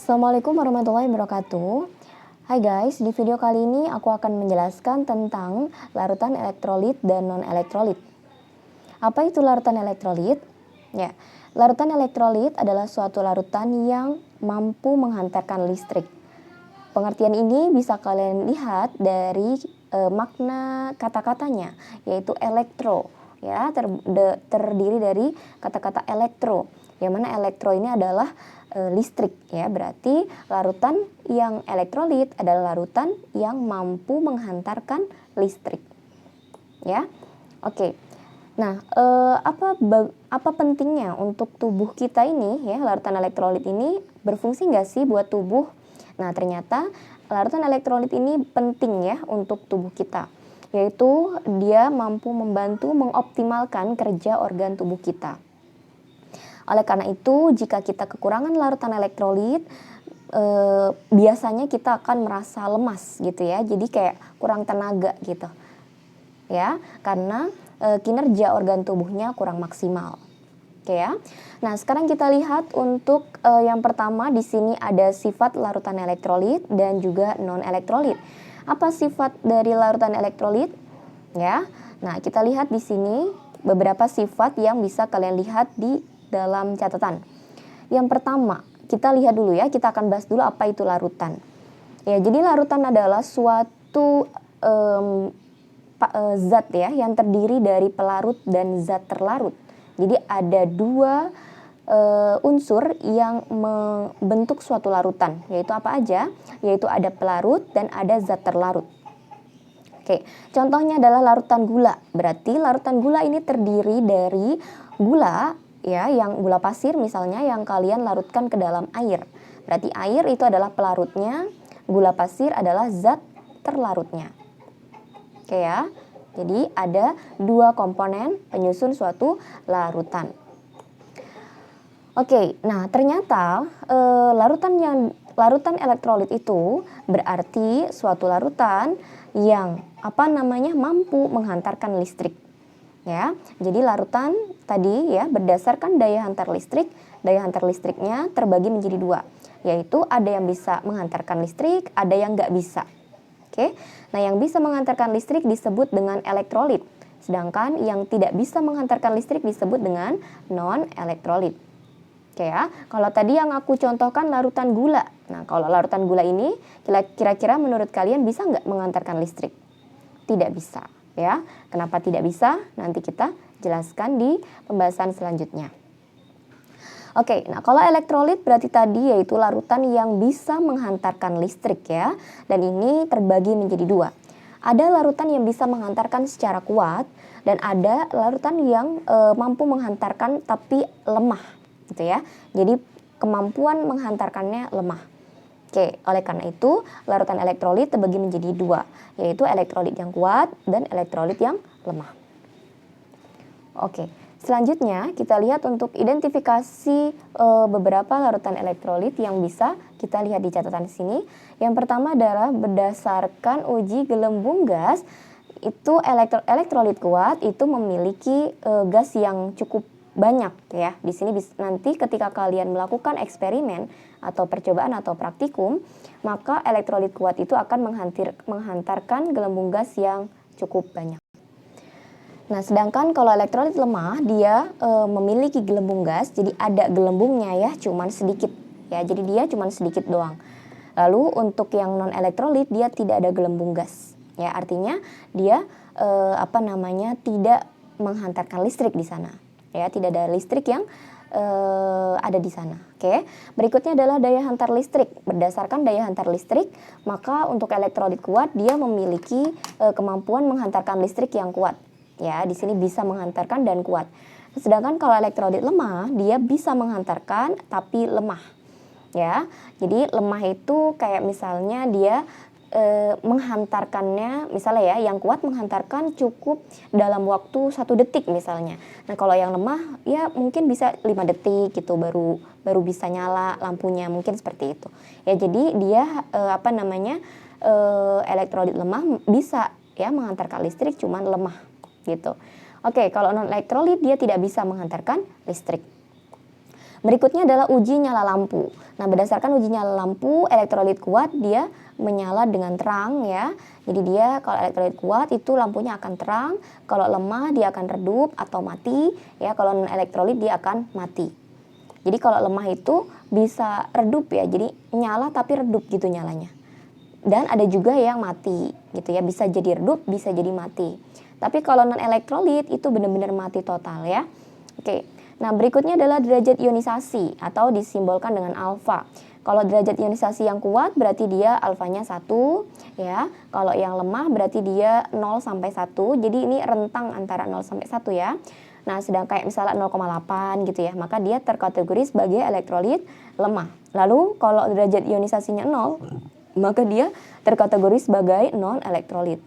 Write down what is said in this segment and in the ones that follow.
Assalamualaikum warahmatullahi wabarakatuh. Hai guys, di video kali ini aku akan menjelaskan tentang larutan elektrolit dan non-elektrolit. Apa itu larutan elektrolit? Ya, larutan elektrolit adalah suatu larutan yang mampu menghantarkan listrik. Pengertian ini bisa kalian lihat dari makna kata-katanya, yaitu elektro. Ya, terdiri dari kata-kata elektro, yang mana elektro ini adalah listrik, ya. Berarti larutan yang elektrolit adalah larutan yang mampu menghantarkan listrik, ya. Oke. Nah, apa pentingnya untuk tubuh kita ini, ya? Larutan elektrolit ini berfungsi nggak sih buat tubuh? Nah, ternyata larutan elektrolit ini penting, ya, untuk tubuh kita, yaitu dia mampu membantu mengoptimalkan kerja organ tubuh kita. Oleh karena itu, jika kita kekurangan larutan elektrolit, biasanya kita akan merasa lemas gitu, ya. Jadi kayak kurang tenaga gitu, ya, karena kinerja organ tubuhnya kurang maksimal. Oke, ya. Nah, sekarang kita lihat untuk yang pertama di sini ada sifat larutan elektrolit dan juga non elektrolit. Apa sifat dari larutan elektrolit? Ya. Nah, kita lihat di sini beberapa sifat yang bisa kalian lihat di dalam catatan. Yang pertama, kita lihat dulu, ya. Kita akan bahas dulu apa itu larutan. Ya, jadi larutan adalah suatu zat, ya, yang terdiri dari pelarut dan zat terlarut. Jadi ada dua unsur yang membentuk suatu larutan, yaitu apa aja? Yaitu ada pelarut dan ada zat terlarut. Oke, contohnya adalah larutan gula. Berarti larutan gula ini terdiri dari gula, ya, yang gula pasir misalnya yang kalian larutkan ke dalam air. Berarti air itu adalah pelarutnya, gula pasir adalah zat terlarutnya. Oke, ya. Jadi ada dua komponen penyusun suatu larutan. Oke, nah ternyata larutan elektrolit itu berarti suatu larutan yang mampu menghantarkan listrik, ya. Jadi larutan tadi, ya, berdasarkan daya hantar listriknya terbagi menjadi dua, yaitu ada yang bisa menghantarkan listrik, ada yang nggak bisa. Oke, nah yang bisa menghantarkan listrik disebut dengan elektrolit, sedangkan yang tidak bisa menghantarkan listrik disebut dengan non-elektrolit. Oke, ya, kalau tadi yang aku contohkan larutan gula. Nah, kalau larutan gula ini kira-kira menurut kalian bisa nggak menghantarkan listrik? Tidak bisa, ya. Kenapa tidak bisa? Nanti kita jelaskan di pembahasan selanjutnya. Oke, nah kalau elektrolit berarti tadi yaitu larutan yang bisa menghantarkan listrik, ya. Dan ini terbagi menjadi dua. Ada larutan yang bisa menghantarkan secara kuat dan ada larutan yang mampu menghantarkan tapi lemah, gitu, ya. Jadi kemampuan menghantarkannya lemah. Oke, oleh karena itu larutan elektrolit terbagi menjadi dua, yaitu elektrolit yang kuat dan elektrolit yang lemah. Oke, selanjutnya kita lihat untuk identifikasi beberapa larutan elektrolit yang bisa kita lihat di catatan sini. Yang pertama adalah berdasarkan uji gelembung gas, itu elektrolit kuat itu memiliki gas yang cukup banyak, ya. Di sini nanti ketika kalian melakukan eksperimen atau percobaan atau praktikum, maka elektrolit kuat itu akan menghantarkan gelembung gas yang cukup banyak. Nah, sedangkan kalau elektrolit lemah dia memiliki gelembung gas, jadi ada gelembungnya, ya, cuman sedikit, ya. Jadi dia cuman sedikit doang. Lalu untuk yang non elektrolit dia tidak ada gelembung gas, ya. Artinya dia tidak menghantarkan listrik di sana, ya. Tidak ada listrik yang ada di sana. Oke. Berikutnya adalah daya hantar listrik. Berdasarkan daya hantar listrik, maka untuk elektrolit kuat dia memiliki kemampuan menghantarkan listrik yang kuat. Ya, di sini bisa menghantarkan dan kuat. Sedangkan kalau elektrolit lemah, dia bisa menghantarkan tapi lemah. Ya, jadi lemah itu kayak misalnya dia menghantarkannya, misalnya, ya, yang kuat menghantarkan cukup dalam waktu 1 detik misalnya. Nah, kalau yang lemah ya mungkin bisa 5 detik gitu baru bisa nyala lampunya, mungkin seperti itu. Ya, jadi dia elektrolit lemah bisa, ya, menghantarkan listrik cuman lemah gitu. Oke, kalau non elektrolit dia tidak bisa menghantarkan listrik. Berikutnya adalah uji nyala lampu. Nah, berdasarkan uji nyala lampu, elektrolit kuat dia menyala dengan terang ya. Jadi dia kalau elektrolit kuat itu lampunya akan terang, kalau lemah dia akan redup atau mati ya. Kalau non elektrolit dia akan mati. Jadi kalau lemah itu bisa redup ya. Jadi nyala tapi redup gitu nyalanya. Dan ada juga yang mati gitu ya, bisa jadi redup, bisa jadi mati. Tapi kalau non elektrolit itu benar-benar mati total ya. Oke. Nah, berikutnya adalah derajat ionisasi atau disimbolkan dengan alfa. Kalau derajat ionisasi yang kuat berarti dia alfanya 1 ya. Kalau yang lemah berarti dia 0 sampai 1. Jadi ini rentang antara 0 sampai 1 ya. Nah, sedang kayak misalnya 0,8 gitu ya, maka dia terkategori sebagai elektrolit lemah. Lalu kalau derajat ionisasinya 0, maka dia terkategori sebagai non elektrolit.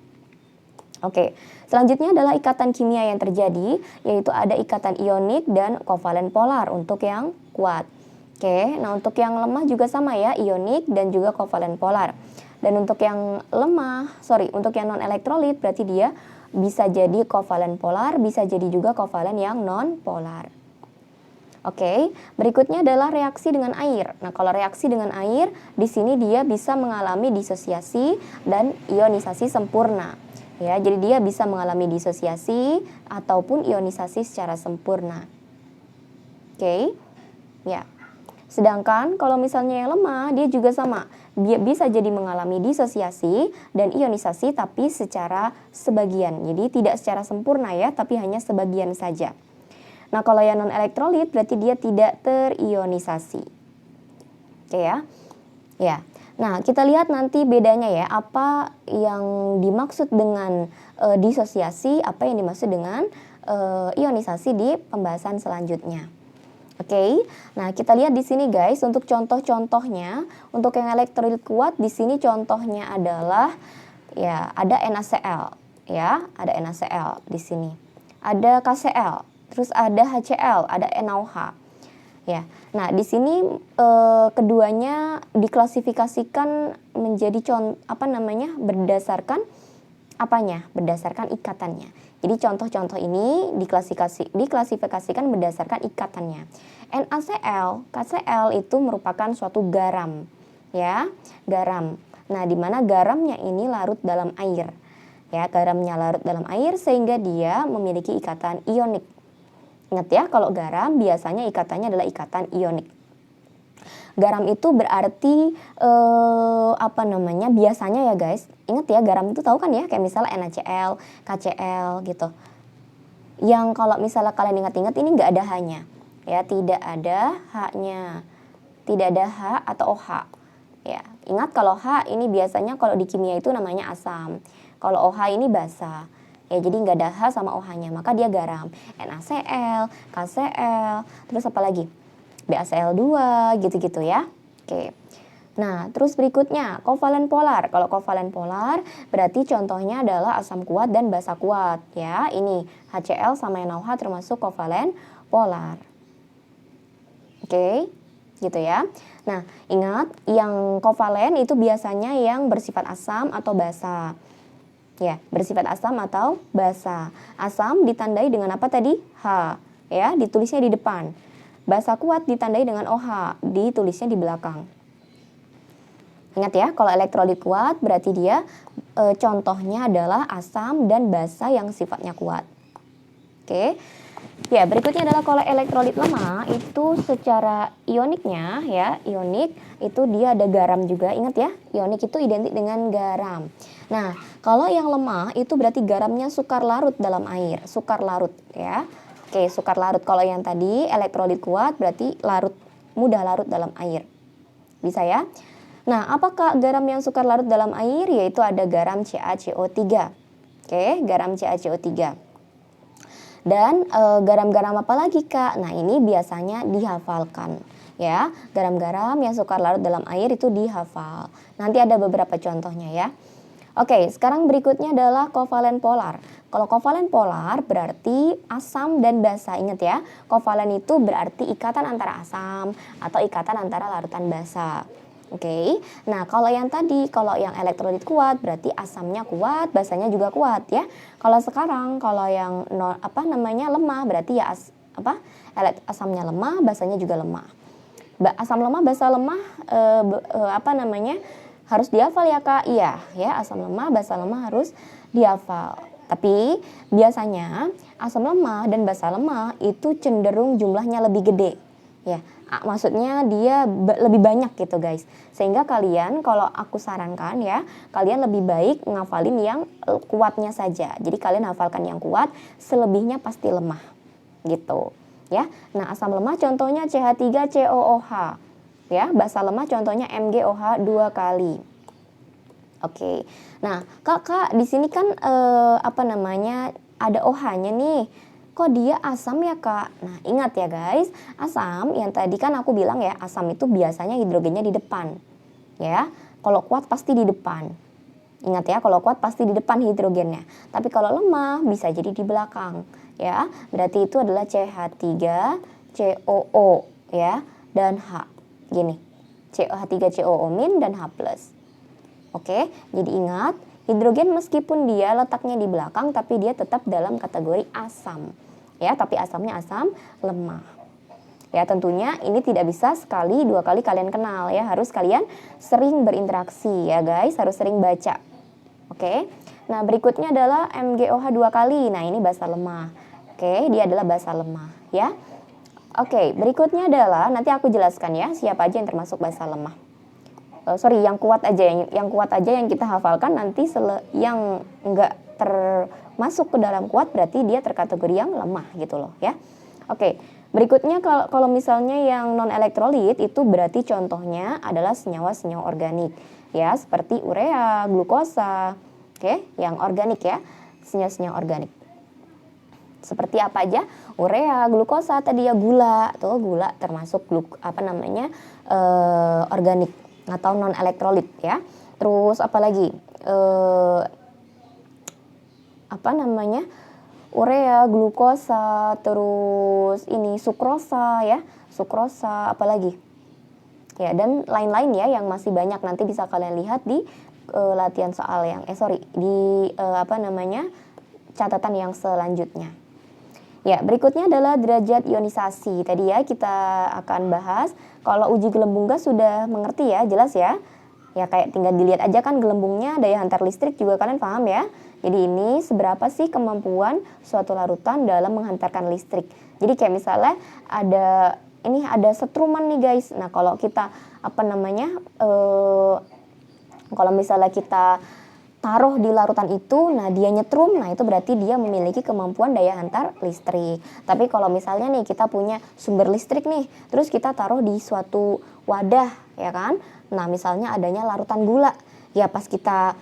Oke, selanjutnya adalah ikatan kimia yang terjadi, yaitu ada ikatan ionik dan kovalen polar untuk yang kuat. Oke, nah untuk yang lemah juga sama ya, ionik dan juga kovalen polar. Dan untuk yang untuk yang non elektrolit berarti dia bisa jadi kovalen polar, bisa jadi juga kovalen yang non polar. Oke, berikutnya adalah reaksi dengan air. Nah, kalau reaksi dengan air, di sini dia bisa mengalami disosiasi dan ionisasi sempurna. Ya, jadi dia bisa mengalami disosiasi ataupun ionisasi secara sempurna. Oke. Ya. Sedangkan kalau misalnya yang lemah, dia juga sama. Dia bisa jadi mengalami disosiasi dan ionisasi tapi secara sebagian. Jadi tidak secara sempurna ya, tapi hanya sebagian saja. Nah, kalau yang non elektrolit berarti dia tidak terionisasi. Oke ya. Ya. Nah, kita lihat nanti bedanya ya, apa yang dimaksud dengan disosiasi, apa yang dimaksud dengan ionisasi di pembahasan selanjutnya. Oke. Nah, kita lihat di sini guys, untuk contoh-contohnya, untuk yang elektrolit kuat di sini contohnya adalah ya, ada NaCl ya, ada NaCl di sini. Ada KCl, terus ada HCl, ada NaOH. Ya, nah di sini keduanya diklasifikasikan menjadi berdasarkan apanya? Berdasarkan ikatannya. Jadi contoh-contoh ini diklasifikasikan berdasarkan ikatannya. NaCl, KCl itu merupakan suatu garam, ya, garam. Nah, di mana garamnya ini larut dalam air, ya, garamnya larut dalam air sehingga dia memiliki ikatan ionik. Ingat ya, kalau garam biasanya ikatannya adalah ikatan ionik. Garam itu berarti biasanya ya guys. Ingat ya, garam itu tahu kan ya, kayak misalnya NaCl, KCl gitu. Yang kalau misalnya kalian ingat-ingat ini nggak ada H-nya. Ya, tidak ada H-nya. Tidak ada H atau OH. Ya, ingat kalau H ini biasanya kalau di kimia itu namanya asam. Kalau OH ini basa. Ya, jadi nggak ada H sama OH-nya, maka dia garam. NaCl, KCl, terus apa lagi? BaCl2, gitu-gitu ya. Oke. Nah, terus berikutnya, kovalen polar. Kalau kovalen polar, berarti contohnya adalah asam kuat dan basa kuat. Ya, ini HCl sama NaOH termasuk kovalen polar. Oke, gitu ya. Nah, ingat, yang kovalen itu biasanya yang bersifat asam atau basa. Ya, bersifat asam atau basa. Asam ditandai dengan apa tadi? H. Ya, ditulisnya di depan. Basa kuat ditandai dengan OH, ditulisnya di belakang. Ingat ya, kalau elektrolit kuat berarti dia contohnya adalah asam dan basa yang sifatnya kuat. Oke. Ya, berikutnya adalah kalau elektrolit lemah itu secara ioniknya ya, ionik itu dia ada garam juga. Ingat ya, ionik itu identik dengan garam. Nah, kalau yang lemah itu berarti garamnya sukar larut dalam air, sukar larut ya. Oke, sukar larut. Kalau yang tadi elektrolit kuat berarti mudah larut dalam air. Bisa ya? Nah, apakah garam yang sukar larut dalam air? Yaitu ada garam CaCO3. Oke, garam CaCO3. Dan garam-garam apa lagi Kak? Nah, ini biasanya dihafalkan ya. Garam-garam yang sukar larut dalam air itu dihafal. Nanti ada beberapa contohnya ya. Oke, sekarang berikutnya adalah kovalen polar. Kalau kovalen polar berarti asam dan basa. Ingat ya, kovalen itu berarti ikatan antara asam atau ikatan antara larutan basa. Oke, nah kalau yang tadi, kalau yang elektrolit kuat berarti asamnya kuat, basanya juga kuat ya. Kalau sekarang, kalau yang lemah berarti ya asamnya lemah, basanya juga lemah. Asam lemah, basa lemah harus dihafal ya Kak. Iya ya, asam lemah, basa lemah harus dihafal. Tapi biasanya asam lemah dan basa lemah itu cenderung jumlahnya lebih gede. Ya, maksudnya dia lebih banyak gitu guys. Sehingga kalian, kalau aku sarankan ya, kalian lebih baik ngafalin yang kuatnya saja. Jadi kalian hafalkan yang kuat, selebihnya pasti lemah gitu ya. Nah, asam lemah contohnya CH3COOH ya. Basa lemah contohnya MgOH 2 kali. Oke. Nah, Kak di sini kan ada OH-nya nih. Kok dia asam ya Kak? Nah, ingat ya guys, asam yang tadi kan aku bilang ya, asam itu biasanya hidrogennya di depan. Ya. Kalau kuat pasti di depan. Ingat ya, kalau kuat pasti di depan hidrogennya. Tapi kalau lemah bisa jadi di belakang, ya. Berarti itu adalah CH3COO ya, dan H. Gini. CH3COO- dan H+. Oke, jadi ingat, hidrogen meskipun dia letaknya di belakang tapi dia tetap dalam kategori asam. Ya, tapi asamnya asam lemah. Ya, tentunya ini tidak bisa sekali, 2 kali kalian kenal ya, harus kalian sering berinteraksi ya guys, harus sering baca. Oke. Nah, berikutnya adalah MgOH 2 kali. Nah, ini basa lemah. Oke, dia adalah basa lemah ya. Oke, berikutnya adalah nanti aku jelaskan ya siapa aja yang termasuk basa lemah. Yang kuat aja yang kita hafalkan, nanti yang enggak termasuk ke dalam kuat berarti dia terkategori yang lemah gitu loh ya. Oke, berikutnya kalau misalnya yang non elektrolit itu berarti contohnya adalah senyawa-senyawa organik ya, seperti urea, glukosa. Oke, yang organik ya, senyawa-senyawa organik. Seperti apa aja? Urea, glukosa, tadi ya gula. Tuh, gula termasuk organik atau non elektrolit ya. Terus apalagi? Urea, glukosa, terus ini sukrosa ya. Sukrosa, apalagi? Ya, dan lain-lain ya yang masih banyak, nanti bisa kalian lihat di latihan soal catatan yang selanjutnya. Ya, berikutnya adalah derajat ionisasi. Tadi ya kita akan bahas, kalau uji gelembung gas sudah mengerti ya, jelas ya. Ya kayak tinggal dilihat aja kan gelembungnya, daya hantar listrik juga kalian paham ya. Jadi ini seberapa sih kemampuan suatu larutan dalam menghantarkan listrik. Jadi kayak misalnya ada setruman nih guys. Nah, kalau kita kalau misalnya kita taruh di larutan itu, nah dia nyetrum, nah itu berarti dia memiliki kemampuan daya hantar listrik. Tapi kalau misalnya nih kita punya sumber listrik nih, terus kita taruh di suatu wadah, ya kan? Nah, misalnya adanya larutan gula, ya pas kita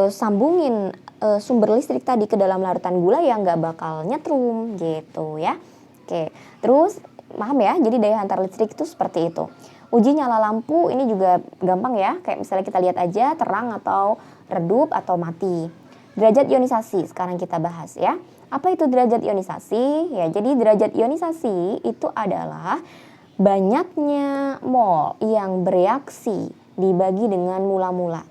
sambungin sumber listrik tadi ke dalam larutan gula ya nggak bakal nyetrum gitu ya. Oke, terus paham ya? Jadi daya hantar listrik itu seperti itu. Uji nyala lampu ini juga gampang ya, kayak misalnya kita lihat aja terang atau redup atau mati. Derajat ionisasi sekarang kita bahas ya. Apa itu derajat ionisasi? Ya, jadi derajat ionisasi itu adalah banyaknya mol yang bereaksi dibagi dengan mula-mula.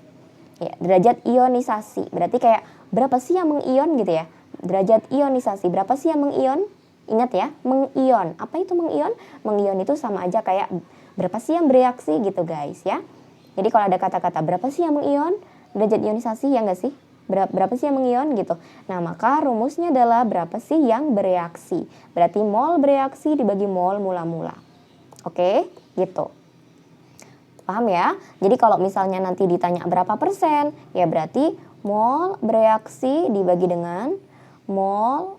Ya, derajat ionisasi berarti kayak berapa sih yang mengion gitu ya. Derajat ionisasi berapa sih yang mengion? Ingat ya, mengion. Apa itu mengion? Mengion itu sama aja kayak berapa sih yang bereaksi gitu guys ya. Jadi kalau ada kata-kata berapa sih yang mengion, derajat ionisasi ya enggak sih? Berapa sih yang mengion gitu. Nah, maka rumusnya adalah berapa sih yang bereaksi. Berarti mol bereaksi dibagi mol mula-mula. Oke, gitu. Paham ya? Jadi kalau misalnya nanti ditanya berapa persen, ya berarti mol bereaksi dibagi dengan mol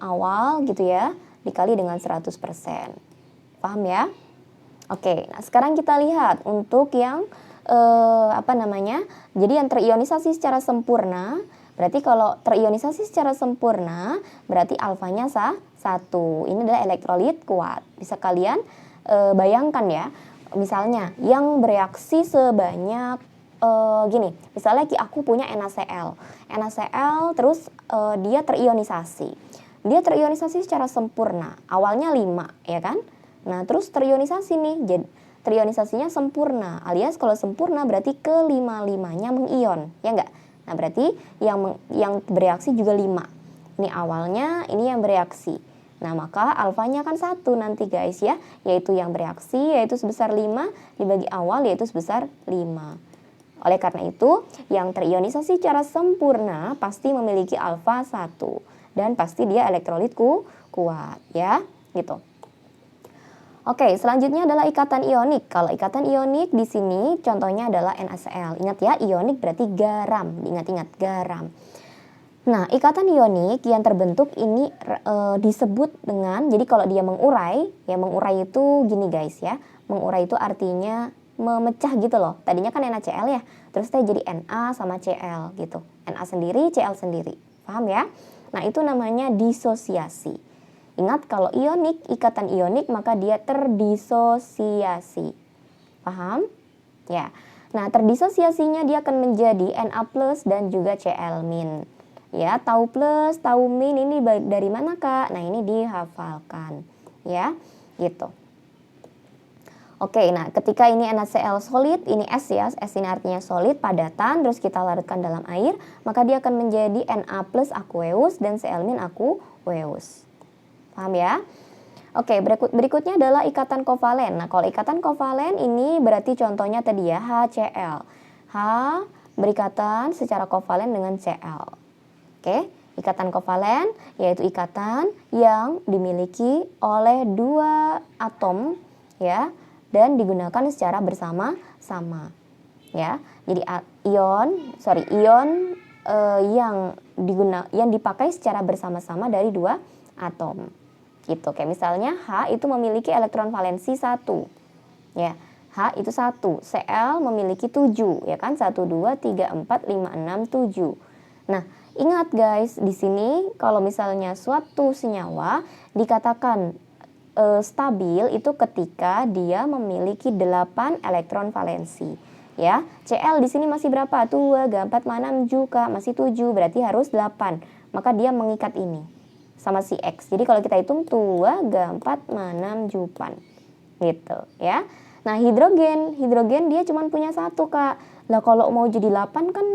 awal gitu ya, dikali dengan 100%. Paham ya? Oke, nah sekarang kita lihat untuk yang jadi yang terionisasi secara sempurna, berarti kalau terionisasi secara sempurna berarti alfanya 1. Ini adalah elektrolit kuat. Bisa kalian bayangkan ya, misalnya yang bereaksi sebanyak gini, misalnya aku punya NaCl terus dia terionisasi. Dia terionisasi secara sempurna, awalnya 5 ya kan. Nah, terus terionisasi nih, jadi terionisasinya sempurna, alias kalau sempurna berarti ke-5-5-nya mengion, ya enggak? Nah, berarti yang bereaksi juga 5. Ini awalnya, ini yang bereaksi. Nah, maka alfanya kan 1 nanti guys ya, yaitu yang bereaksi yaitu sebesar 5 dibagi awal yaitu sebesar 5. Oleh karena itu, yang terionisasi secara sempurna pasti memiliki alfa 1 dan pasti dia elektrolitku kuat ya, gitu. Oke, selanjutnya adalah ikatan ionik. Kalau ikatan ionik di sini contohnya adalah NaCl. Ingat ya, ionik berarti garam. Diingat-ingat, garam. Nah, ikatan ionik yang terbentuk ini disebut dengan, jadi kalau dia mengurai, ya mengurai itu gini guys ya. Mengurai itu artinya memecah gitu loh. Tadinya kan NaCl ya, terus dia jadi Na sama Cl gitu. Na sendiri, Cl sendiri. Paham ya? Nah, itu namanya disosiasi. Ingat kalau ionik, ikatan ionik maka dia terdisosiasi. Paham? Ya. Nah, terdisosiasinya dia akan menjadi Na plus dan juga Cl min. Ya, tau plus, tau min ini dari mana Kak? Nah, ini dihafalkan. Ya, gitu. Oke, nah ketika ini NaCl solid, ini S ya, S ini artinya solid, padatan, terus kita larutkan dalam air, maka dia akan menjadi Na plus aqueous dan Cl min aqueous. Paham ya? Oke, berikutnya adalah ikatan kovalen. Nah, kalau ikatan kovalen ini berarti contohnya tadi ya, HCl. H berikatan secara kovalen dengan Cl. Oke, ikatan kovalen yaitu ikatan yang dimiliki oleh 2 atom ya dan digunakan secara bersama-sama. Ya. Jadi ion yang dipakai secara bersama-sama dari 2 atom. Gitu. Kayak misalnya H itu memiliki elektron valensi 1. Ya. H itu 1, Cl memiliki 7, ya kan? 1 2 3 4 5 6 7. Nah, ingat guys, di sini kalau misalnya suatu senyawa dikatakan stabil itu ketika dia memiliki 8 elektron valensi. Ya, Cl di sini masih berapa? 2, 4, 6, 7, masih 7, berarti harus 8. Maka dia mengikat ini sama si X. Jadi kalau kita hitung 2, 4, 6, 7. Gitu ya. Nah, hidrogen dia cuma punya 1 Kak. Lah kalau mau jadi 8 kan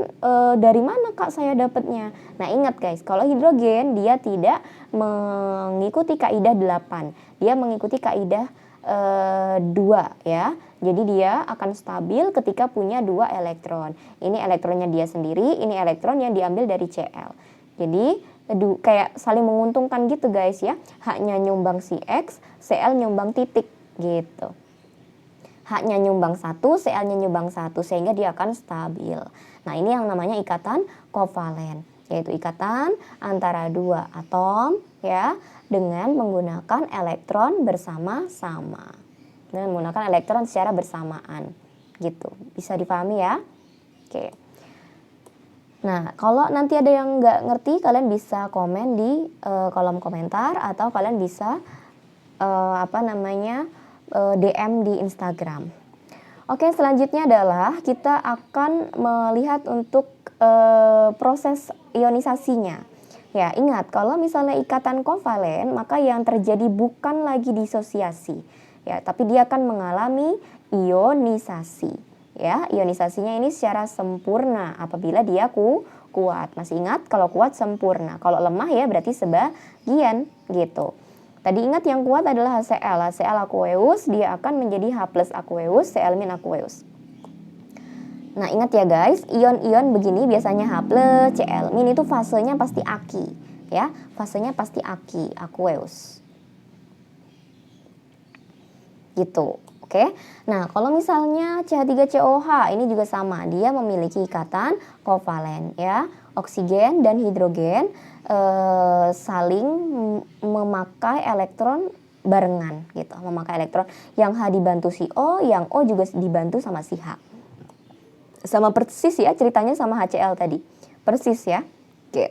dari mana Kak saya dapatnya? Nah, ingat guys, kalau hidrogen dia tidak mengikuti kaidah 8. Dia mengikuti kaidah 2 ya. Jadi dia akan stabil ketika punya 2 elektron. Ini elektronnya dia sendiri, ini elektron yang diambil dari Cl. Jadi kayak saling menguntungkan gitu guys ya. H-nya nyumbang si X, Cl nyumbang titik gitu. H-nya nyumbang 1, Cl-nya nyumbang 1 sehingga dia akan stabil. Nah, ini yang namanya ikatan kovalen, yaitu ikatan antara 2 atom ya dengan menggunakan elektron bersama-sama. Dengan menggunakan elektron secara bersamaan. Gitu. Bisa dipahami ya? Oke. Nah, kalau nanti ada yang nggak ngerti, kalian bisa komen di kolom komentar atau kalian bisa DM di Instagram. Oke, selanjutnya adalah kita akan melihat untuk proses ionisasinya. Ya, ingat kalau misalnya ikatan kovalen, maka yang terjadi bukan lagi disosiasi, ya, tapi dia akan mengalami ionisasi. Ya, ionisasinya ini secara sempurna apabila dia kuat. Masih ingat kalau kuat sempurna. Kalau lemah ya berarti sebagian gitu. Tadi ingat yang kuat adalah HCl. HCl aqueous dia akan menjadi H plus aqueous, Cl min aqueous. Nah, ingat ya guys, ion-ion begini biasanya H plus, Cl min itu fasenya pasti aki. Ya, fasenya pasti aki, aqueous. Gitu. Oke, nah kalau misalnya CH3COH ini juga sama, dia memiliki ikatan kovalen ya, oksigen dan hidrogen saling memakai elektron barengan gitu, memakai elektron yang H dibantu si O, yang O juga dibantu sama si H. Sama persis ya ceritanya sama HCl tadi, persis ya. Oke.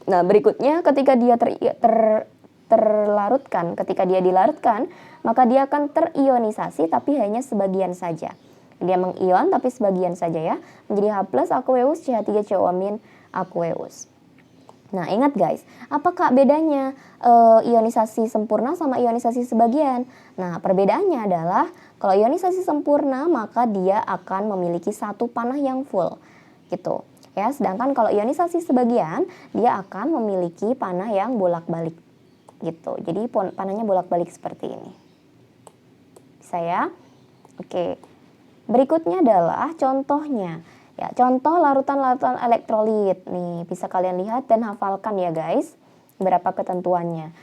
Nah berikutnya ketika dia terlarutkan, ketika dia dilarutkan, maka dia akan terionisasi tapi hanya sebagian saja. Dia mengion tapi sebagian saja ya, menjadi H plus aqueous CH3COO min aqueous. Nah, ingat guys, apakah bedanya ionisasi sempurna sama ionisasi sebagian? Nah, perbedaannya adalah kalau ionisasi sempurna maka dia akan memiliki satu panah yang full gitu. Ya, sedangkan kalau ionisasi sebagian dia akan memiliki panah yang bolak-balik. gitu. Jadi panahnya bolak-balik seperti ini. Bisa ya? Oke. Berikutnya adalah contohnya. Ya, contoh larutan-larutan elektrolit. Nih, bisa kalian lihat dan hafalkan ya guys. Berapa ketentuannya.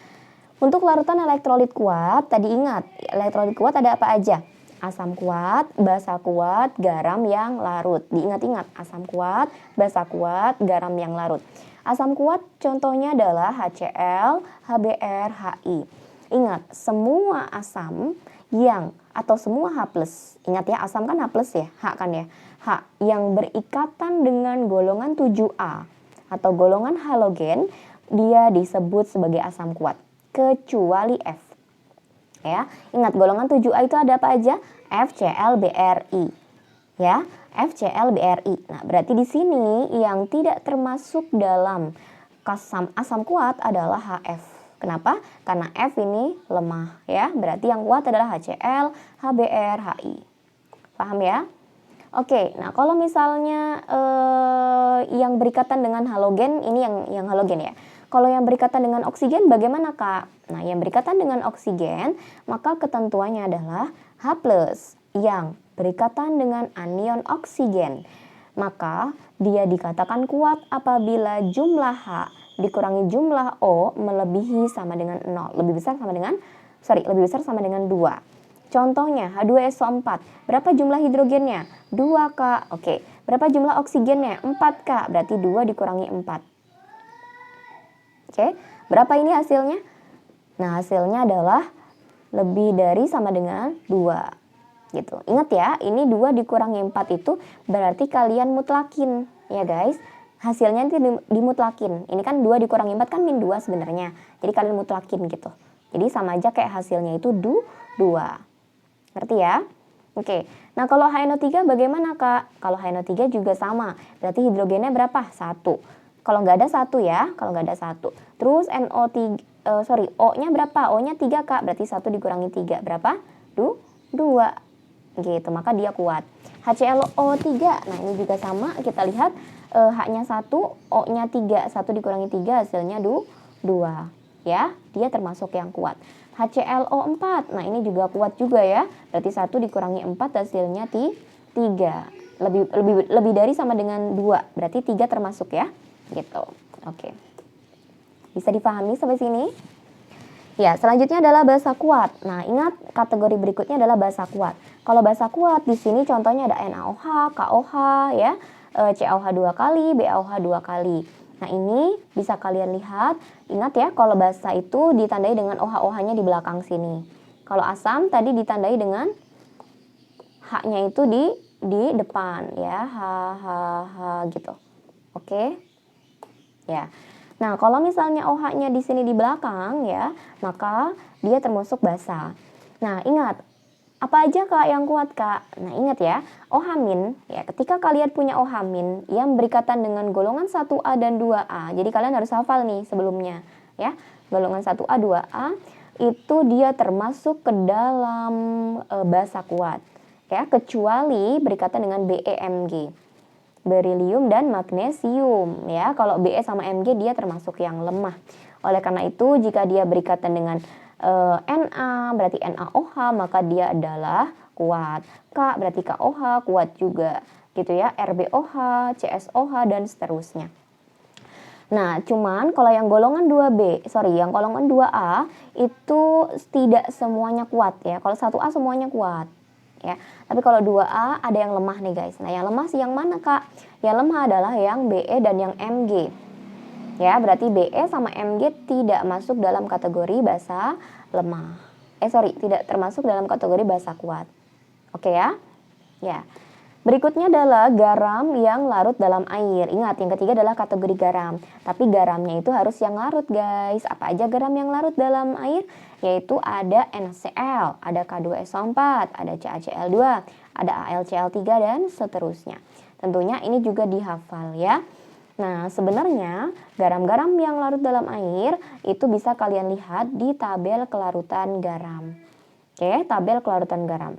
Untuk larutan elektrolit kuat, tadi ingat, elektrolit kuat ada apa aja? Asam kuat, basa kuat, garam yang larut. Diingat-ingat, asam kuat, basa kuat, garam yang larut. Asam kuat contohnya adalah HCl, HBr, HI. Ingat, semua asam yang atau semua H+. Ingat ya, asam kan H+ ya, H kan ya. H yang berikatan dengan golongan 7A atau golongan halogen, dia disebut sebagai asam kuat, kecuali F. Ya, ingat golongan 7A itu ada apa aja? FCl-BrI. Ya, FCl-BrI. Nah, berarti di sini yang tidak termasuk dalam asam kuat adalah HF. Kenapa? Karena F ini lemah ya. Berarti yang kuat adalah HCl, HBr, HI. Paham ya? Oke, nah kalau misalnya yang berikatan dengan halogen, ini yang halogen ya. Kalau yang berikatan dengan oksigen bagaimana Kak? Nah, yang berikatan dengan oksigen, maka ketentuannya adalah H+ yang berikatan dengan anion oksigen. Maka dia dikatakan kuat apabila jumlah H dikurangi jumlah O melebihi sama dengan 0. Lebih besar sama dengan 2. Contohnya H2SO4. Berapa jumlah hidrogennya? 2 Kak. Oke. Berapa jumlah oksigennya? 4 Kak. Berarti 2 dikurangi 4. Oke, berapa ini hasilnya? Nah, hasilnya adalah lebih dari sama dengan 2. Gitu. Ingat ya, ini 2 dikurangi 4 itu berarti kalian mutlakin, ya guys. Hasilnya itu dimutlakin. Ini kan 2 dikurangi 4 kan min 2 sebenarnya. Jadi kalian mutlakin gitu. Jadi sama aja kayak hasilnya itu 2. Ngerti ya? Oke. Nah, kalau HNO3 bagaimana, Kak? Kalau HNO3 juga sama. Berarti hidrogennya berapa? 1. Kalau nggak ada 1 ya, Terus O-nya berapa? O-nya 3 Kak, berarti 1 dikurangi 3. Berapa? 2. Gitu, maka dia kuat. HClO3, nah ini juga sama, kita lihat H-nya 1, O-nya 3. 1 dikurangi 3 hasilnya 2. Ya, dia termasuk yang kuat. HClO4, nah ini juga kuat juga ya. Berarti 1 dikurangi 4 hasilnya 3. Lebih dari sama dengan 2, berarti 3 termasuk ya. Gitu. Oke. Bisa dipahami sampai sini? Ya, selanjutnya adalah basa kuat. Nah, ingat kategori berikutnya adalah basa kuat. Kalau basa kuat di sini contohnya ada NaOH, KOH ya, CaOH 2 kali, BaOH 2 kali. Nah, ini bisa kalian lihat. Ingat ya, kalau basa itu ditandai dengan OH-OH-nya di belakang sini. Kalau asam tadi ditandai dengan H-nya itu di depan ya, H gitu. Oke? Ya. Nah, kalau misalnya OH-nya di sini di belakang ya, maka dia termasuk basa. Nah, ingat, apa aja Kak yang kuat Kak? Nah, ingat ya, OH- ya, ketika kalian punya OH- yang berikatan dengan golongan 1A dan 2A. Jadi kalian harus hafal nih sebelumnya, ya. Golongan 1A, 2A itu dia termasuk ke dalam basa kuat. Ya, kecuali berikatan dengan BeMg. Berilium dan magnesium ya. Kalau Be sama Mg dia termasuk yang lemah. Oleh karena itu jika dia berikatan dengan Na berarti NaOH maka dia adalah kuat. K berarti KOH kuat juga gitu ya. RbOH, CSOH dan seterusnya. Nah, cuman kalau yang golongan 2A itu tidak semuanya kuat ya. Kalau 1A semuanya kuat. Ya. Tapi kalau 2A ada yang lemah nih guys. Nah, yang lemah sih yang mana Kak? Yang lemah adalah yang Be dan yang Mg. Ya, berarti Be sama Mg tidak masuk dalam kategori basa lemah. Tidak termasuk dalam kategori basa kuat. Oke ya? Ya. Berikutnya adalah garam yang larut dalam air. Ingat, yang ketiga adalah kategori garam. Tapi garamnya itu harus yang larut guys. Apa aja garam yang larut dalam air? Yaitu ada NaCl, ada K2SO4, ada CaCl2, ada AlCl3 dan seterusnya. Tentunya ini juga dihafal ya. Nah, sebenarnya garam-garam yang larut dalam air itu bisa kalian lihat di tabel kelarutan garam. Oke, tabel kelarutan garam.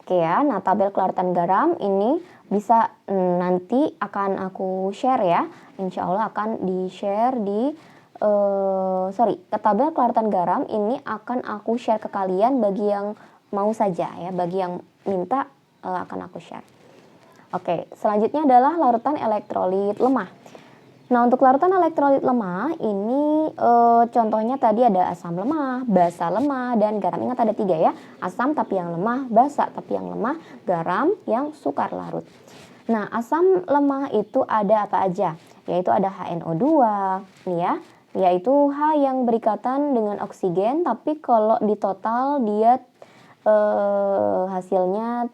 Oke ya, nah tabel kelarutan garam ini bisa nanti akan aku share ya. Insya Allah akan di-share di ke tabel kelarutan garam ini akan aku share ke kalian bagi yang mau saja ya, bagi yang minta akan aku share. Oke, selanjutnya adalah larutan elektrolit lemah. Nah, untuk larutan elektrolit lemah ini contohnya tadi ada asam lemah, basa lemah, dan garam. Ingat ada 3 ya, asam tapi yang lemah, basa tapi yang lemah, garam yang sukar larut. Nah, asam lemah itu ada apa aja? Yaitu ada HNO2, nih ya, yaitu H yang berikatan dengan oksigen, tapi kalau di total dia hasilnya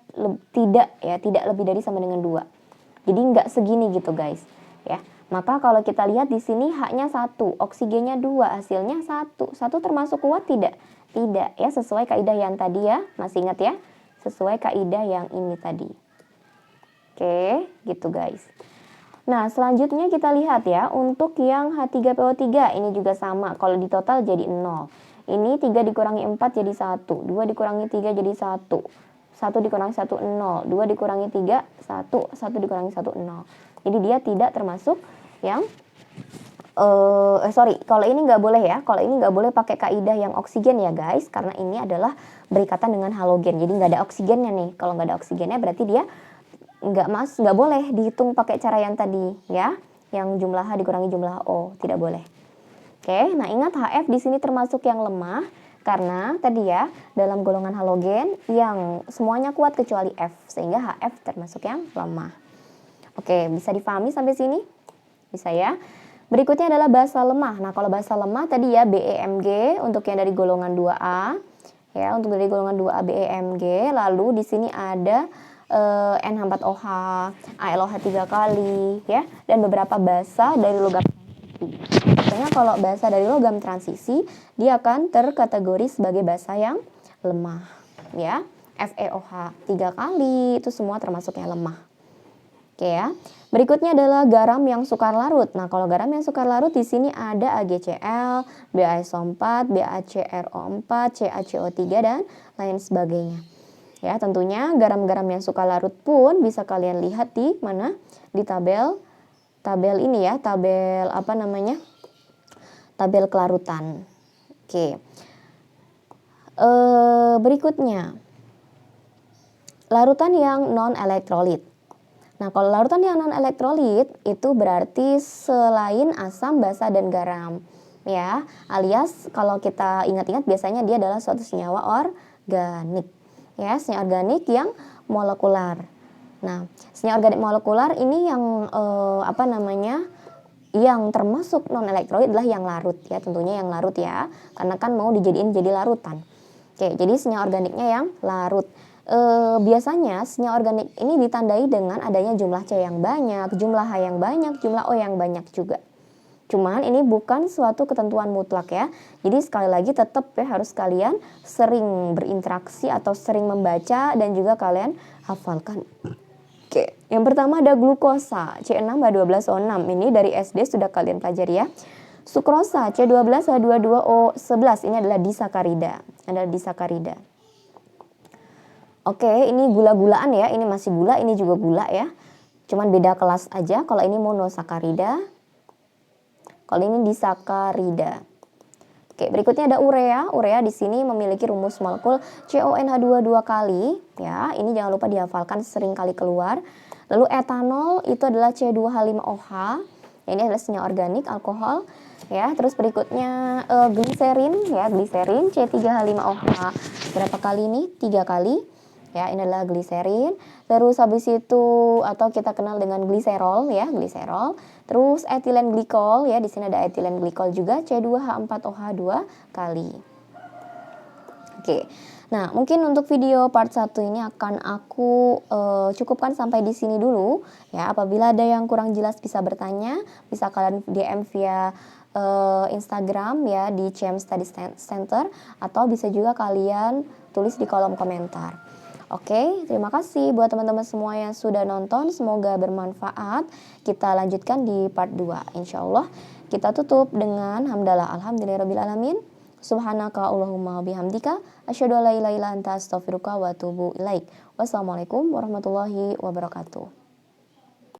tidak lebih dari sama dengan 2. Jadi nggak segini gitu guys, ya. Maka kalau kita lihat di sini H-nya 1, oksigennya 2, hasilnya 1. 1 termasuk kuat tidak? Tidak ya, sesuai kaidah yang tadi ya. Masih ingat ya? Sesuai kaidah yang ini tadi. Oke, gitu guys. Nah, selanjutnya kita lihat ya, untuk yang H3PO3 ini juga sama. Kalau di total jadi 0. Ini 3 dikurangi 4 jadi 1, 2 dikurangi 3 jadi 1, 1 dikurangi 1, 0, 2 dikurangi 3, 1, 1 dikurangi 1, 0. Jadi dia tidak termasuk yang, kalau ini nggak boleh ya, kalau ini nggak boleh pakai kaidah yang oksigen ya guys, karena ini adalah berikatan dengan halogen, jadi nggak ada oksigennya nih. Kalau nggak ada oksigennya berarti dia nggak boleh dihitung pakai cara yang tadi ya, yang jumlah H dikurangi jumlah O, tidak boleh. Oke, nah ingat HF di sini termasuk yang lemah karena tadi ya dalam golongan halogen yang semuanya kuat kecuali F, sehingga HF termasuk yang lemah. Oke, bisa difahami sampai sini? Bisa ya. Berikutnya adalah basa lemah. Nah, kalau basa lemah tadi ya BEMG untuk yang dari golongan 2A. Ya, untuk dari golongan 2A BEMG, lalu di sini ada NH4OH, ALOH 3 kali ya, dan beberapa basa dari logam. Biasanya kalau basa dari logam transisi dia akan terkategori sebagai basa yang lemah ya. FeOH 3 kali itu semua termasuknya lemah. Oke ya. Berikutnya adalah garam yang sukar larut. Nah, kalau garam yang sukar larut di sini ada AgCl, BaSO4, BaCrO4, CaCO3 dan lain sebagainya. Ya, tentunya garam-garam yang sukar larut pun bisa kalian lihat di mana? Di tabel ini ya, tabel apa namanya? Tabel kelarutan. Oke. Berikutnya larutan yang non elektrolit. Nah, kalau larutan yang non elektrolit itu berarti selain asam, basa dan garam ya, alias kalau kita ingat-ingat biasanya dia adalah suatu senyawa organik ya, senyawa organik yang molekular. Nah, senyawa organik molekular ini yang yang termasuk non elektrolit adalah yang larut ya, tentunya yang larut ya, karena kan mau dijadiin jadi larutan. Oke, jadi senyawa organiknya yang larut. Biasanya senyawa organik ini ditandai dengan adanya jumlah C yang banyak, jumlah H yang banyak, jumlah O yang banyak juga. Cuman ini bukan suatu ketentuan mutlak ya. Jadi sekali lagi tetap ya harus kalian sering berinteraksi atau sering membaca dan juga kalian hafalkan. Oke, yang pertama ada glukosa C6H12O6. Ini dari SD sudah kalian pelajari ya. Sukrosa C12H22O11. Ini adalah disakarida. Oke, ini gula-gulaan ya. Ini masih gula, ini juga gula ya. Cuman beda kelas aja. Kalau ini monosakarida, kalau ini disakarida. Oke, berikutnya ada urea. Urea di sini memiliki rumus molekul CONH2 2 kali ya. Ini jangan lupa dihafalkan, sering kali keluar. Lalu etanol itu adalah C2H5OH. Ini adalah senyawa organik alkohol ya. Terus berikutnya gliserin ya, gliserin C3H5OH. Berapa kali ini? 3 kali. Ya, ini adalah gliserin. Terus habis itu atau kita kenal dengan gliserol ya, gliserol. Terus etilen glikol ya, di sini ada etilen glikol juga C2H4OH 2 kali. Oke. Nah, mungkin untuk video part 1 ini akan aku cukupkan sampai di sini dulu ya. Apabila ada yang kurang jelas bisa bertanya, bisa kalian DM via Instagram ya di CM Study Center, atau bisa juga kalian tulis di kolom komentar. Oke, terima kasih buat teman-teman semua yang sudah nonton. Semoga bermanfaat. Kita lanjutkan di part 2. Insya Allah kita tutup dengan hamdalah alhamdulillahirrabbilalamin. Subhanaka Allahumma bihamdika asyhadu an la ilaha illa anta astaghfiruka wa atubu ilaik. Wassalamualaikum warahmatullahi wabarakatuh.